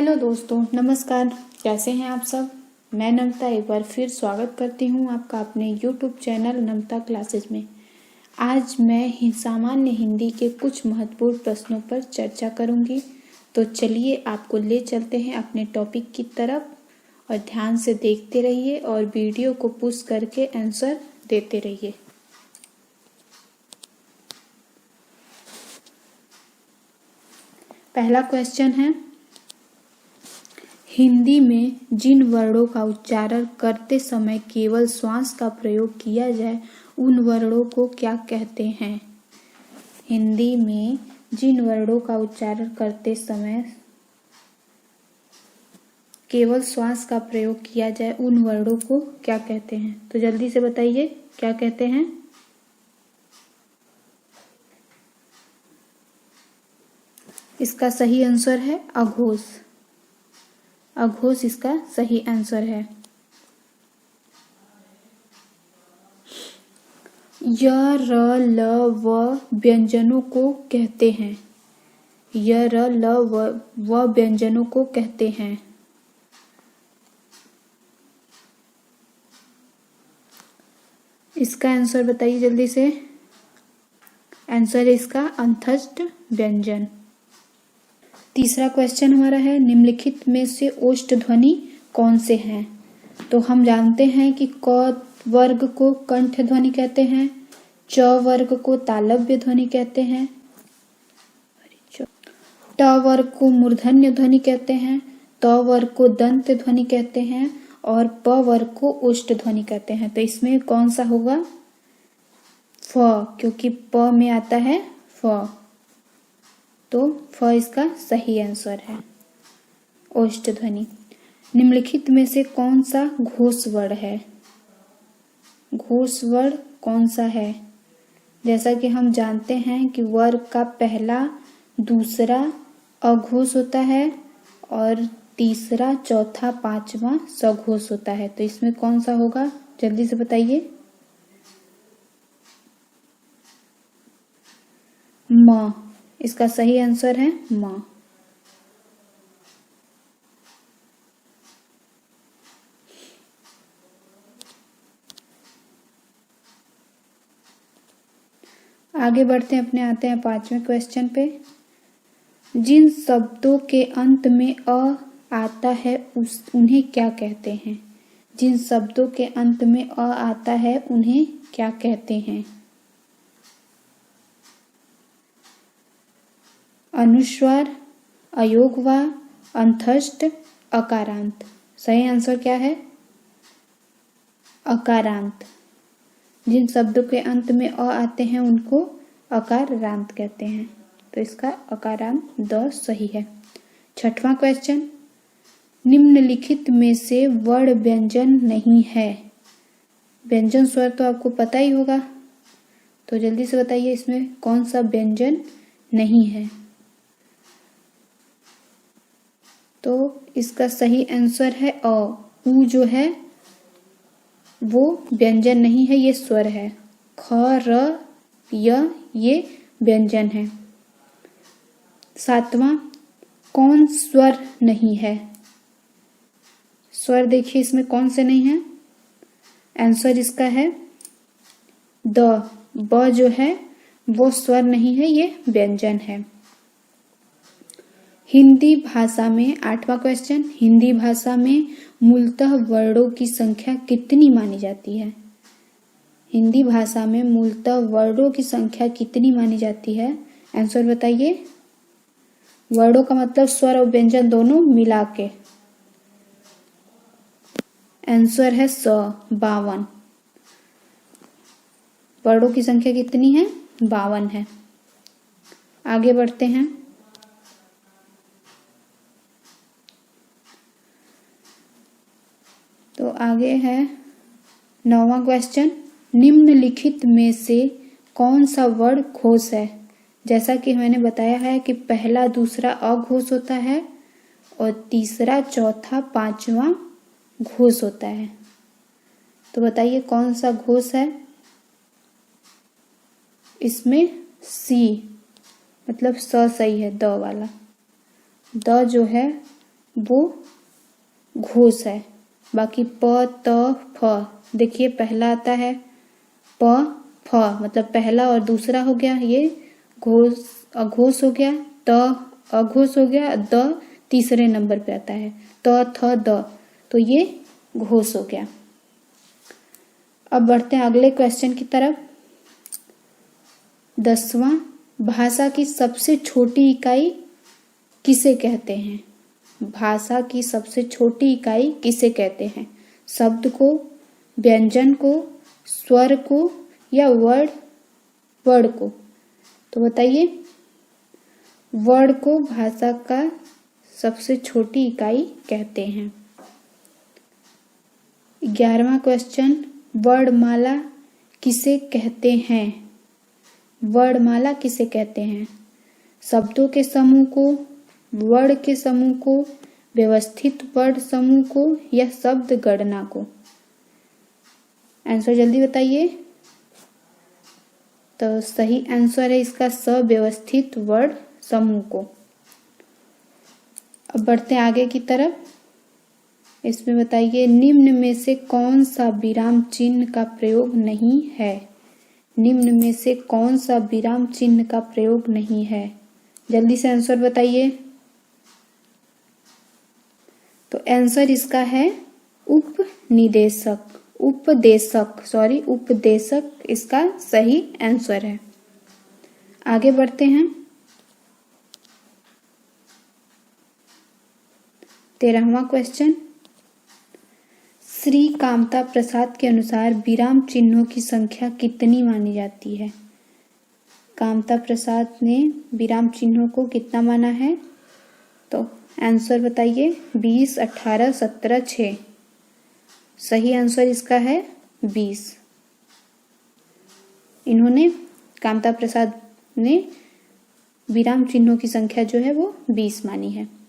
Hello दोस्तों, नमस्कार। कैसे हैं आप सब। मैं नमता एक बार फिर स्वागत करती हूं आपका अपने YouTube चैनल नमता क्लासेज में। आज मैं सामान्य हिंदी के कुछ महत्वपूर्ण प्रश्नों पर चर्चा करूंगी। तो चलिए आपको ले चलते हैं अपने टॉपिक की तरफ और ध्यान से देखते रहिए और वीडियो को पुश करके आंसर देते रहिए। पहला क्वेश्चन है, हिंदी में जिन वर्णों का उच्चारण करते समय केवल श्वास का प्रयोग किया जाए उन वर्णों को क्या कहते हैं। हिंदी में जिन वर्णों का उच्चारण करते समय केवल श्वास का प्रयोग किया जाए उन वर्णों को क्या कहते हैं। तो जल्दी से बताइए क्या कहते हैं। इसका सही आंसर है अघोष। अघोष इसका सही आंसर है। य र ल व व्यंजनों को कहते हैं। य र ल व व्यंजनों को कहते हैं। इसका आंसर बताइए जल्दी से। आंसर है इसका अंतस्थ व्यंजन। तीसरा क्वेश्चन हमारा है, निम्नलिखित में से ओष्ठ ध्वनि कौन से हैं। तो हम जानते हैं कि क वर्ग को कंठ ध्वनि कहते हैं, च वर्ग को तालव्य ध्वनि कहते हैं, ट वर्ग को मूर्धन्य ध्वनि कहते हैं, त वर्ग को दंत ध्वनि कहते हैं और प वर्ग को ओष्ठ ध्वनि कहते हैं। तो इसमें कौन सा होगा। फ, क्योंकि प में आता है फ, तो फ इसका सही आंसर है ओष्ठ ध्वनि। निम्नलिखित में से कौन सा घोष वर्ण है। घोष वर्ण कौन सा है। जैसा कि हम जानते हैं कि वर्ग का पहला दूसरा अघोष होता है और तीसरा चौथा पांचवा सघोष होता है। तो इसमें कौन सा होगा जल्दी से बताइए। म, इसका सही आंसर है म। आगे बढ़ते हैं, अपने आते हैं पांचवें क्वेश्चन पे। जिन शब्दों के अंत में अ आता है उन्हें क्या कहते हैं। जिन शब्दों के अंत में अ आता है उन्हें क्या कहते हैं। अनुस्वार, अयोगवा, अंतस्थ, अकारांत। सही आंसर क्या है अकारांत। जिन शब्दों के अंत में अ आते हैं उनको अकारांत कहते हैं। तो इसका अकारांत द सही है। छठवां क्वेश्चन, निम्नलिखित में से वर्ण व्यंजन नहीं है। व्यंजन स्वर तो आपको पता ही होगा, तो जल्दी से बताइए इसमें कौन सा व्यंजन नहीं है। तो इसका सही आंसर है अ। उ जो है वो व्यंजन नहीं है, ये स्वर है। ख र य ये व्यंजन है। सातवां, कौन स्वर नहीं है। स्वर देखिए इसमें कौन से नहीं है। आंसर इसका है द। ब जो है वो स्वर नहीं है, ये व्यंजन है। हिंदी भाषा में आठवां क्वेश्चन, हिंदी भाषा में मूलतः वर्णों की संख्या कितनी मानी जाती है। हिंदी भाषा में मूलतः वर्णों की संख्या कितनी मानी जाती है। आंसर बताइए। वर्णों का मतलब स्वर और व्यंजन दोनों मिला के। आंसर है स, 52। वर्णों की संख्या कितनी है 52 है। आगे बढ़ते हैं। तो आगे है 9वां क्वेश्चन, निम्नलिखित में से कौन सा वर्ण घोष है। जैसा कि मैंने बताया है कि पहला दूसरा अघोष होता है और तीसरा चौथा पांचवा घोष होता है। तो बताइए कौन सा घोष है। इसमें सी, मतलब स सही है, द वाला। द जो है वो घोष है। बाकी प त फ, देखिए पहला आता है प फ, मतलब पहला और दूसरा हो गया, ये घोष अघोष हो गया, त अघोष हो गया, द तीसरे नंबर पे आता है, त थ द, तो ये घोष हो गया। अब बढ़ते हैं अगले क्वेश्चन की तरफ। 10वां, भाषा की सबसे छोटी इकाई किसे कहते हैं? भाषा की सबसे छोटी इकाई किसे कहते हैं? शब्द को, व्यंजन को, स्वर को या वर्ड को? तो बताइए, वर्ड को भाषा का सबसे छोटी इकाई कहते हैं। 11वां क्वेश्चन, वर्णमाला किसे कहते हैं? वर्णमाला किसे कहते हैं? शब्दों के समूह को, वर्ण के समूह को, व्यवस्थित वर्ण समूह को या शब्द गणना को? आंसर जल्दी बताइए। तो सही आंसर है इसका सव्यवस्थित वर्ण समूह को। अब बढ़ते हैं आगे की तरफ। इसमें बताइए, निम्न में से कौन सा विराम चिन्ह का प्रयोग नहीं है? निम्न में से कौन सा विराम चिन्ह का प्रयोग नहीं है? जल्दी से आंसर बताइए। तो आंसर इसका है उपदेशक इसका सही आंसर है। आगे बढ़ते हैं। 13वां क्वेश्चन, श्री कामता प्रसाद के अनुसार विराम चिन्हों की संख्या कितनी मानी जाती है? कामता प्रसाद ने विराम चिन्हों को कितना माना है? तो आंसर बताइए। 20, 18, 17, 6। सही आंसर इसका है 20। इन्होंने, कामता प्रसाद ने विराम चिन्हों की संख्या जो है वो 20 मानी है।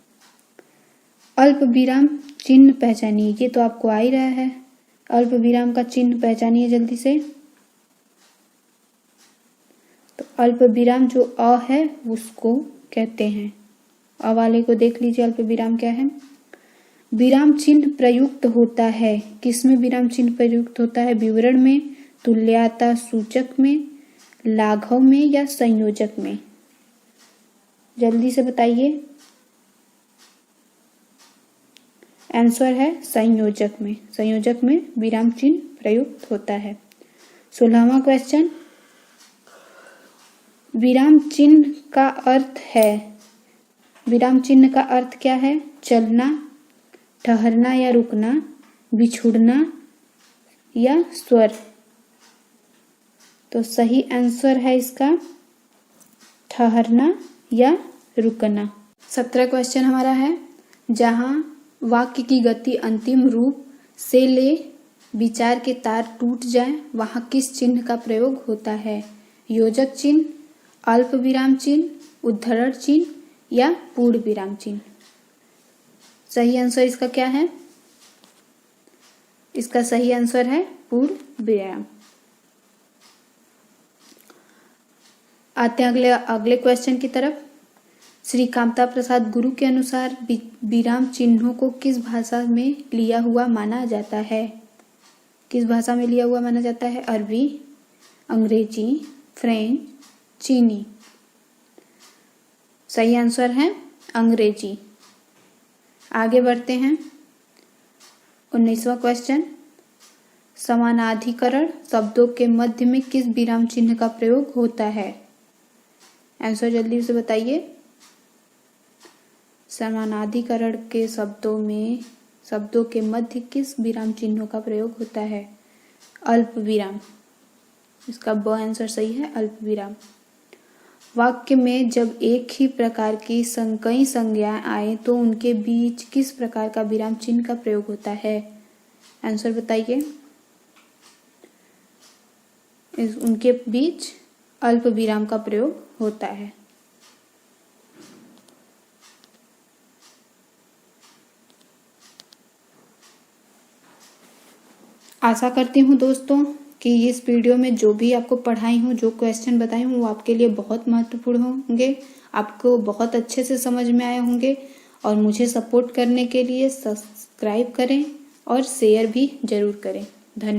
अल्प विराम चिन्ह पहचानिए, ये तो आपको आ ही रहा है। अल्प विराम का चिन्ह पहचानिए जल्दी से। तो अल्प विराम जो अ है उसको कहते हैं। अ वाले को देख लीजिए, अल्प विराम क्या है। विराम चिन्ह प्रयुक्त होता है, किसमें विराम चिन्ह प्रयुक्त होता है? विवरण में, तुल्यता सूचक में, लाघव में या संयोजक में? जल्दी से बताइए। आंसर है संयोजक में। संयोजक में विराम चिन्ह प्रयुक्त होता है। 16वां क्वेश्चन, विराम चिन्ह का अर्थ है, विराम चिन्ह का अर्थ क्या है? चलना, ठहरना या रुकना, बिछुड़ना या स्वर? तो सही आंसर है इसका ठहरना या रुकना। 17 क्वेश्चन हमारा है, जहां वाक्य की गति अंतिम रूप से ले विचार के तार टूट जाए वहां किस चिन्ह का प्रयोग होता है? योजक चिन्ह, अल्प विराम चिन्ह, उद्धरण चिन्ह या पूर्ण विराम चिन्ह? सही आंसर इसका क्या है? इसका सही आंसर है पूर्ण विराम। आते हैं अगले क्वेश्चन की तरफ। श्री कामता प्रसाद गुरु के अनुसार विराम चिन्हों को किस भाषा में लिया हुआ माना जाता है? किस भाषा में लिया हुआ माना जाता है? अरबी, अंग्रेजी, फ्रेंच, चीनी? सही आंसर है अंग्रेजी। आगे बढ़ते हैं। 19वां क्वेश्चन, समानाधिकरण शब्दों के मध्य में किस विराम चिन्ह का प्रयोग होता है? आंसर जल्दी से बताइए। समानाधिकरण के शब्दों में, शब्दों के मध्य किस विराम चिन्हों का प्रयोग होता है? अल्प विराम। इसका ब आंसर सही है, अल्प विराम। वाक्य में जब एक ही प्रकार की कई संज्ञाएं आए तो उनके बीच किस प्रकार का विराम चिन्ह का प्रयोग होता है? आंसर बताइए। उनके बीच अल्प विराम का प्रयोग होता है। आशा करती हूँ दोस्तों कि इस वीडियो में जो भी आपको पढ़ाई हूँ, जो क्वेश्चन बताई हूँ, वो आपके लिए बहुत महत्वपूर्ण होंगे, आपको बहुत अच्छे से समझ में आए होंगे और मुझे सपोर्ट करने के लिए सब्सक्राइब करें और शेयर भी ज़रूर करें। धन्यवाद।